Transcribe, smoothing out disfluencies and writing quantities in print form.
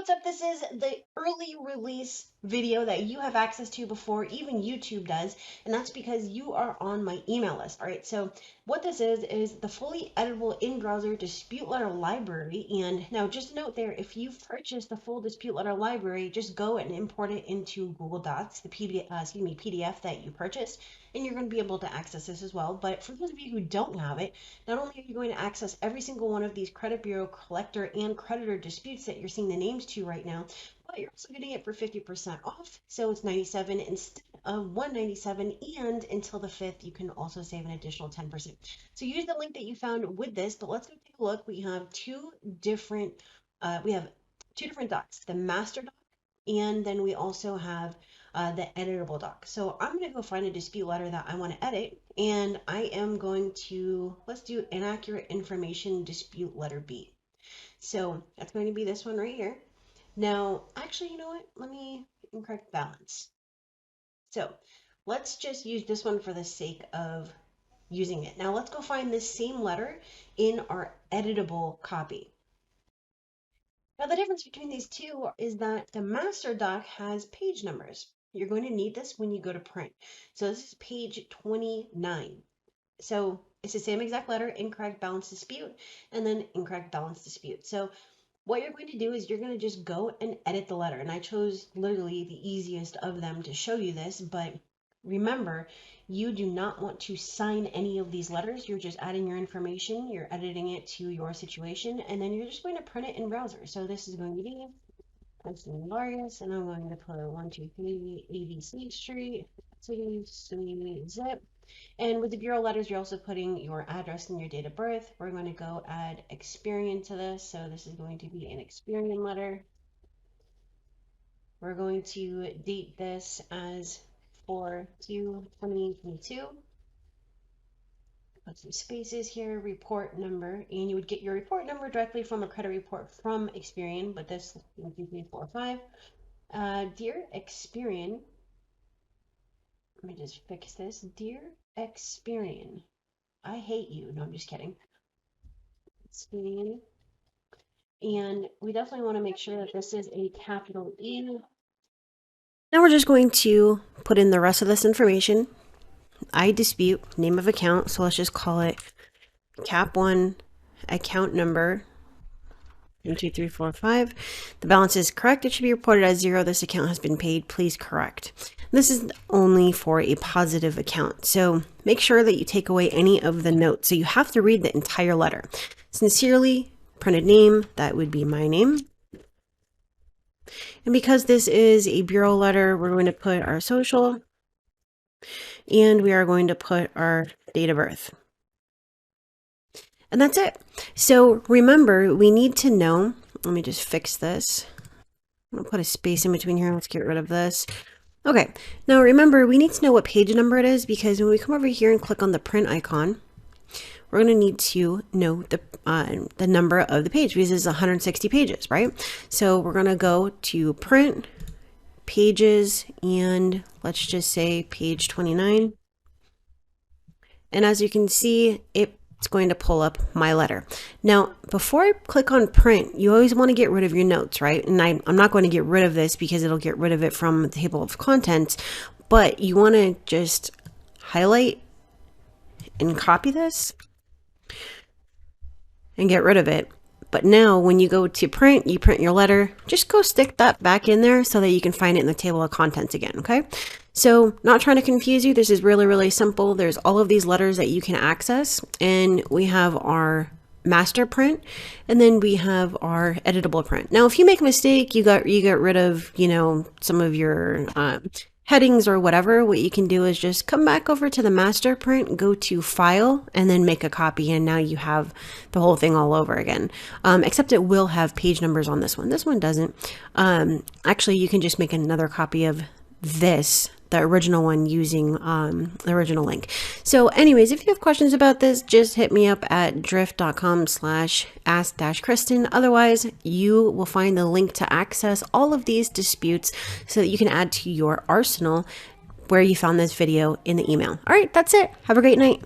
what's up? This is the early release video that you have access to before even YouTube does, and that's because you are on my email list. All right, so what this is the fully editable in-browser dispute letter library. And now just a note there, if you've purchased the full dispute letter library, just go and import it into Google Docs, the PDF that you purchased, and you're going to be able to access this as well. But for those of you who don't have it, not only are you going to access every single one of these credit bureau, collector, and creditor disputes that you're seeing the names to right now, but you're also getting it for 50% off. So it's $97 instead of $197, and until the 5th, you can also save an additional 10%. So use the link that you found with this, but let's go take a look. We have two different docs, the master doc, and then we also have the editable doc. So I'm going to go find a dispute letter that I want to edit, and I am going to, let's do inaccurate information dispute letter B. So that's going to be this one right here. Now, actually, you know what? Let me incorrect balance. So let's just use this one for the sake of using it. Now let's go find this same letter in our editable copy. Now the difference between these two is that the master doc has page numbers. You're going to need this when you go to print. So this is page 29. So it's the same exact letter, incorrect balance dispute, and then incorrect balance dispute. So what you're going to do is you're going to just go and edit the letter. And I chose literally the easiest of them to show you this, but remember, you do not want to sign any of these letters. You're just adding your information, you're editing it to your situation, and then you're just going to print it in browser. So this is going to be Larius, and I'm going to put 123 ABC Street, city, zip. And with the bureau letters, you're also putting your address and your date of birth. We're going to go add Experian to this. So this is going to be an Experian letter. We're going to date this as 4/2/2022. Put some spaces here, report number, and you would get your report number directly from a credit report from Experian, but this is 12345. Dear Experian, let me just fix this. Dear Experian, I hate you. No, I'm just kidding. Experian. And we definitely want to make sure that this is a capital E. Now we're just going to put in the rest of this information. I dispute, name of account, so let's just call it Cap 1, account number 12345. The balance is correct. It should be reported as 0. This account has been paid. Please correct. This is only for a positive account, so make sure that you take away any of the notes. So you have to read the entire letter. Sincerely, printed name, that would be my name. And because this is a bureau letter, we're going to put our social, and we are going to put our date of birth. And that's it. So remember, we need to know, let me just fix this. I'm gonna put a space in between here. Let's get rid of this. Okay, now remember, we need to know what page number it is, because when we come over here and click on the print icon, we're going to need to know the number of the page, because this is 160 pages, right? So we're going to go to print, pages, and let's just say page 29. And as you can see, it's going to pull up my letter. Now, before I click on print, you always want to get rid of your notes, right? And I'm not going to get rid of this because it'll get rid of it from the table of contents, but you want to just highlight and copy this and get rid of it. But now when you go to print, you print your letter, just go stick that back in there so that you can find it in the table of contents again, okay? So not trying to confuse you, this is really, really simple. There's all of these letters that you can access, and we have our master print, and then we have our editable print. Now, if you make a mistake, you get rid of, you know, some of your headings or whatever, what you can do is just come back over to the master print, go to file, and then make a copy, and now you have the whole thing all over again. Except it will have page numbers on this one. This one doesn't. Actually, you can just make another copy of this, the original one, using the original link. So anyways, if you have questions about this, just hit me up at drift.com/ask-Kristen. Otherwise, you will find the link to access all of these disputes so that you can add to your arsenal where you found this video in the email. All right, that's it. Have a great night.